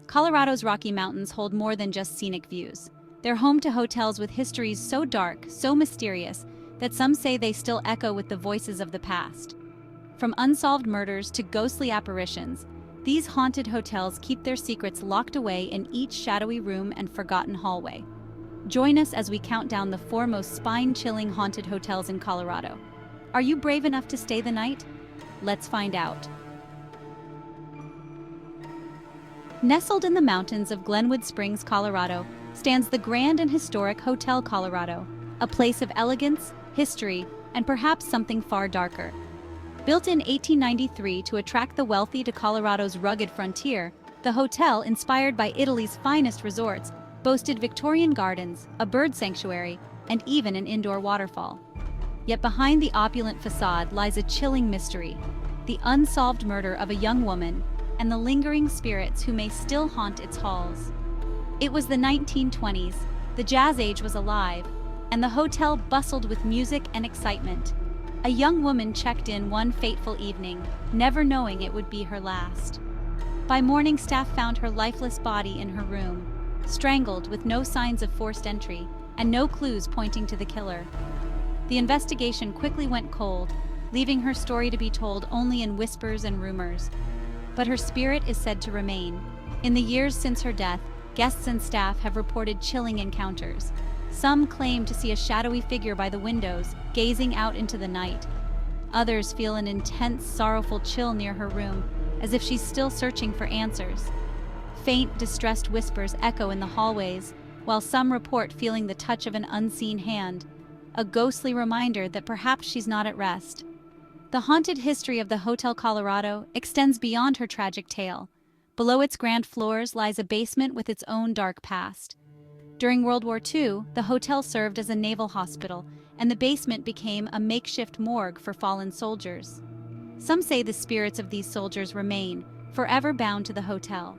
Colorado's Rocky Mountains hold more than just scenic views. They're home to hotels with histories so dark, so mysterious, that some say they still echo with the voices of the past. From unsolved murders to ghostly apparitions, these haunted hotels keep their secrets locked away in each shadowy room and forgotten hallway. Join us as we count down the 4 most spine-chilling haunted hotels in Colorado. Are you brave enough to stay the night? Let's find out. Nestled in the mountains of Glenwood Springs, Colorado, stands the grand and historic Hotel Colorado, a place of elegance, history, and perhaps something far darker. Built in 1893 to attract the wealthy to Colorado's rugged frontier, the hotel, inspired by Italy's finest resorts, boasted Victorian gardens, a bird sanctuary, and even an indoor waterfall. Yet behind the opulent facade lies a chilling mystery: the unsolved murder of a young woman and the lingering spirits who may still haunt its halls. It was the 1920s, the Jazz Age was alive, and the hotel bustled with music and excitement. A young woman checked in one fateful evening, never knowing it would be her last. By morning, staff found her lifeless body in her room, strangled with no signs of forced entry and no clues pointing to the killer. The investigation quickly went cold, leaving her story to be told only in whispers and rumors. But her spirit is said to remain. In the years since her death, guests and staff have reported chilling encounters. Some claim to see a shadowy figure by the windows, gazing out into the night. Others feel an intense, sorrowful chill near her room, as if she's still searching for answers. Faint, distressed whispers echo in the hallways, while some report feeling the touch of an unseen hand, a ghostly reminder that perhaps she's not at rest. The haunted history of the Hotel Colorado extends beyond her tragic tale. Below its grand floors lies a basement with its own dark past. During World War II, the hotel served as a naval hospital, and the basement became a makeshift morgue for fallen soldiers. Some say the spirits of these soldiers remain, forever bound to the hotel.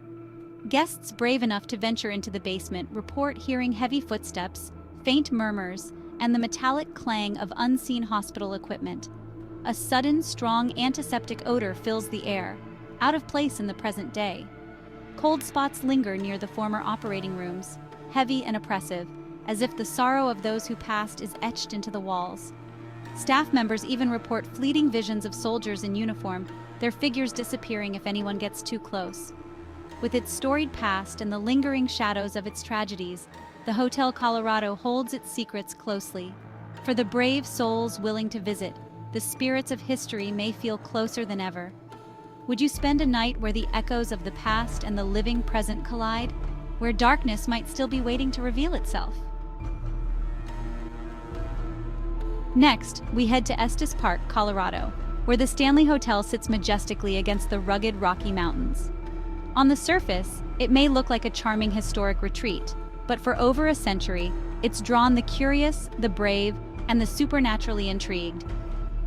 Guests brave enough to venture into the basement report hearing heavy footsteps, faint murmurs, and the metallic clang of unseen hospital equipment. A sudden, strong antiseptic odor fills the air, out of place in the present day. Cold spots linger near the former operating rooms, heavy and oppressive, as if the sorrow of those who passed is etched into the walls. Staff members even report fleeting visions of soldiers in uniform, their figures disappearing if anyone gets too close. With its storied past and the lingering shadows of its tragedies, the Hotel Colorado holds its secrets closely. For the brave souls willing to visit, the spirits of history may feel closer than ever. Would you spend a night where the echoes of the past and the living present collide, where darkness might still be waiting to reveal itself? Next, we head to Estes Park, Colorado, where the Stanley Hotel sits majestically against the rugged Rocky Mountains. On the surface, it may look like a charming historic retreat, but for over a century, it's drawn the curious, the brave, and the supernaturally intrigued.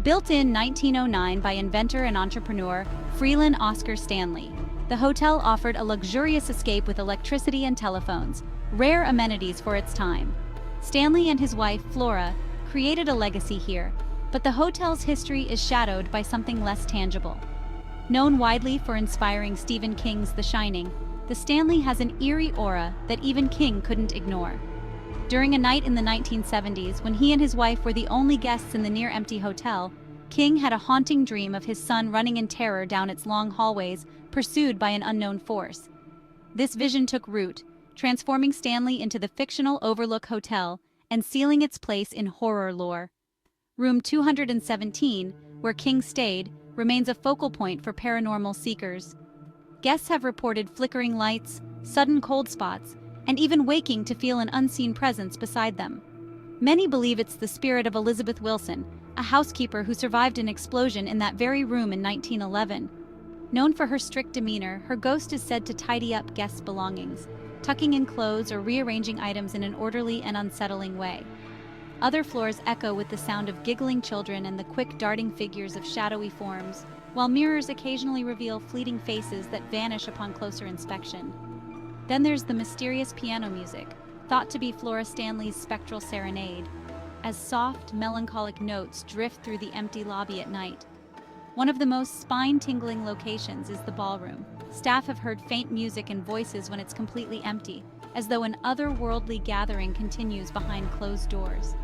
Built in 1909 by inventor and entrepreneur Freeland Oscar Stanley, the hotel offered a luxurious escape with electricity and telephones, rare amenities for its time. Stanley and his wife, Flora, created a legacy here, but the hotel's history is shadowed by something less tangible. Known widely for inspiring Stephen King's The Shining, the Stanley has an eerie aura that even King couldn't ignore. During a night in the 1970s, when he and his wife were the only guests in the near-empty hotel, King had a haunting dream of his son running in terror down its long hallways, pursued by an unknown force. This vision took root, transforming Stanley into the fictional Overlook Hotel and sealing its place in horror lore. Room 217, where King stayed, remains a focal point for paranormal seekers. Guests have reported flickering lights, sudden cold spots, and even waking to feel an unseen presence beside them. Many believe it's the spirit of Elizabeth Wilson, a housekeeper who survived an explosion in that very room in 1911. Known for her strict demeanor, her ghost is said to tidy up guests' belongings, tucking in clothes or rearranging items in an orderly and unsettling way. Other floors echo with the sound of giggling children and the quick darting figures of shadowy forms, while mirrors occasionally reveal fleeting faces that vanish upon closer inspection. Then there's the mysterious piano music, thought to be Flora Stanley's spectral serenade, as soft, melancholic notes drift through the empty lobby at night. One of the most spine-tingling locations is the ballroom. Staff have heard faint music and voices when it's completely empty, as though an otherworldly gathering continues behind closed doors.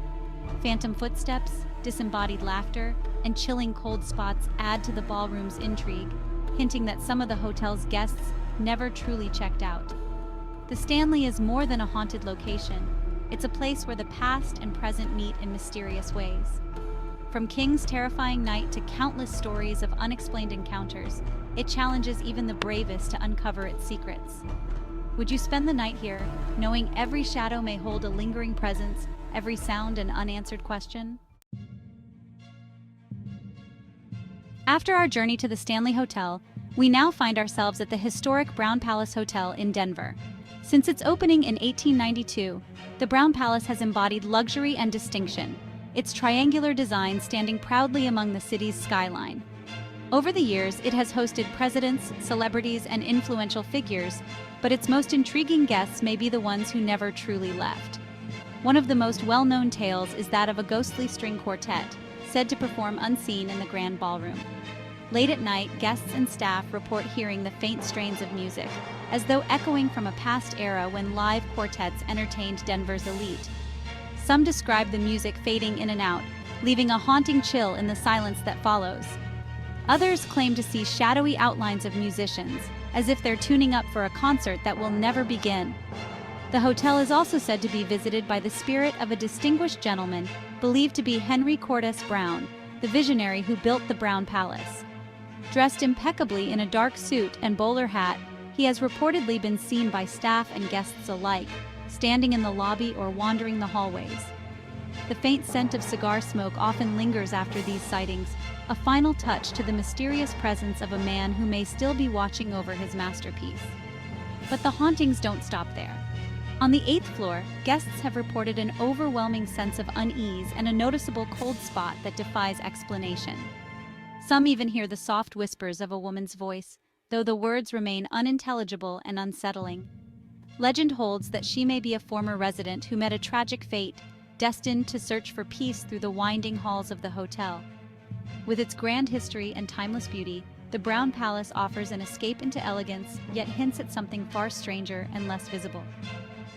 Phantom footsteps, disembodied laughter, and chilling cold spots add to the ballroom's intrigue, hinting that some of the hotel's guests never truly checked out. The Stanley is more than a haunted location. It's a place where the past and present meet in mysterious ways. From King's terrifying night to countless stories of unexplained encounters, it challenges even the bravest to uncover its secrets. Would you spend the night here, knowing every shadow may hold a lingering presence, every sound an unanswered question? After our journey to the Stanley Hotel, we now find ourselves at the historic Brown Palace Hotel in Denver. Since its opening in 1892, the Brown Palace has embodied luxury and distinction, its triangular design standing proudly among the city's skyline. Over the years, it has hosted presidents, celebrities, and influential figures, but its most intriguing guests may be the ones who never truly left. One of the most well-known tales is that of a ghostly string quartet, said to perform unseen in the grand ballroom. Late at night, guests and staff report hearing the faint strains of music, as though echoing from a past era when live quartets entertained Denver's elite. Some describe the music fading in and out, leaving a haunting chill in the silence that follows. Others claim to see shadowy outlines of musicians, as if they're tuning up for a concert that will never begin. The hotel is also said to be visited by the spirit of a distinguished gentleman believed to be Henry Cordes Brown, the visionary who built the Brown Palace. Dressed impeccably in a dark suit and bowler hat, he has reportedly been seen by staff and guests alike, standing in the lobby or wandering the hallways. The faint scent of cigar smoke often lingers after these sightings, a final touch to the mysterious presence of a man who may still be watching over his masterpiece. But the hauntings don't stop there. On the 8th floor, guests have reported an overwhelming sense of unease and a noticeable cold spot that defies explanation. Some even hear the soft whispers of a woman's voice, though the words remain unintelligible and unsettling. Legend holds that she may be a former resident who met a tragic fate, destined to search for peace through the winding halls of the hotel. With its grand history and timeless beauty, the Brown Palace offers an escape into elegance, yet hints at something far stranger and less visible.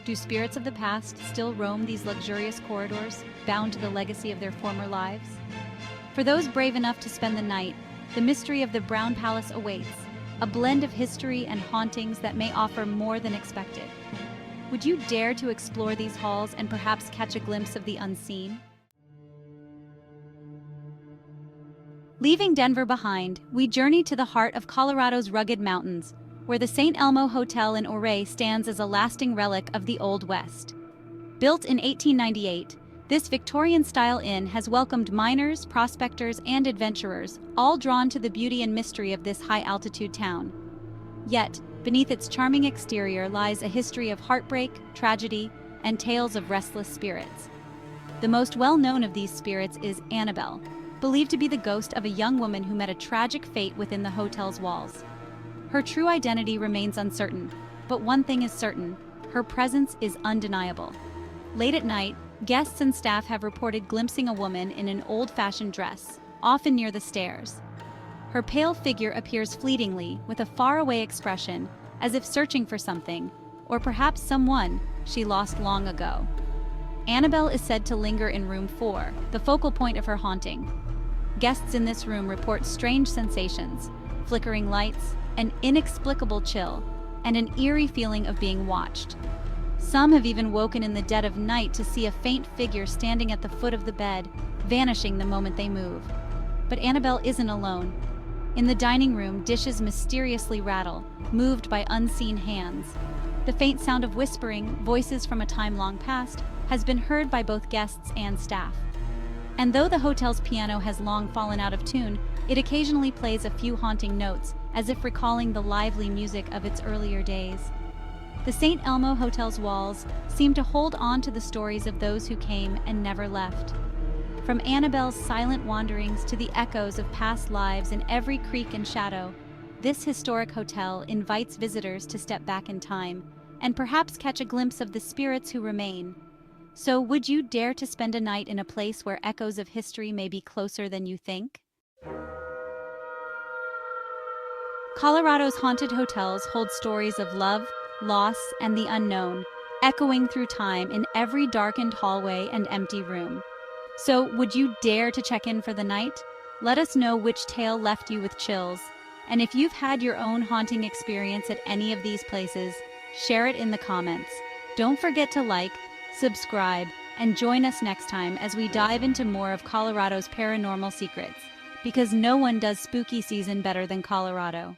Do spirits of the past still roam these luxurious corridors, bound to the legacy of their former lives? For those brave enough to spend the night, the mystery of the Brown Palace awaits, a blend of history and hauntings that may offer more than expected. Would you dare to explore these halls and perhaps catch a glimpse of the unseen? Leaving Denver behind, we journey to the heart of Colorado's rugged mountains, where the St. Elmo Hotel in Ouray stands as a lasting relic of the Old West. Built in 1898, this Victorian-style inn has welcomed miners, prospectors, and adventurers, all drawn to the beauty and mystery of this high-altitude town. Yet, beneath its charming exterior lies a history of heartbreak, tragedy, and tales of restless spirits. The most well-known of these spirits is Annabelle, believed to be the ghost of a young woman who met a tragic fate within the hotel's walls. Her true identity remains uncertain, but one thing is certain: her presence is undeniable. Late at night, guests and staff have reported glimpsing a woman in an old-fashioned dress, often near the stairs. Her pale figure appears fleetingly, with a faraway expression, as if searching for something, or perhaps someone, she lost long ago. Annabelle is said to linger in room 4, the focal point of her haunting. Guests in this room report strange sensations, flickering lights, an inexplicable chill, and an eerie feeling of being watched. Some have even woken in the dead of night to see a faint figure standing at the foot of the bed, vanishing the moment they move. But Annabelle isn't alone. In the dining room, dishes mysteriously rattle, moved by unseen hands. The faint sound of whispering, voices from a time long past, has been heard by both guests and staff. And though the hotel's piano has long fallen out of tune, it occasionally plays a few haunting notes, as if recalling the lively music of its earlier days. The St. Elmo Hotel's walls seem to hold on to the stories of those who came and never left. From Annabelle's silent wanderings to the echoes of past lives in every creak and shadow, this historic hotel invites visitors to step back in time and perhaps catch a glimpse of the spirits who remain. So, would you dare to spend a night in a place where echoes of history may be closer than you think? Colorado's haunted hotels hold stories of love, loss, and the unknown, echoing through time in every darkened hallway and empty room. So, would you dare to check in for the night? Let us know which tale left you with chills. And if you've had your own haunting experience at any of these places, share it in the comments. Don't forget to like, subscribe, and join us next time as we dive into more of Colorado's paranormal secrets, because no one does spooky season better than Colorado.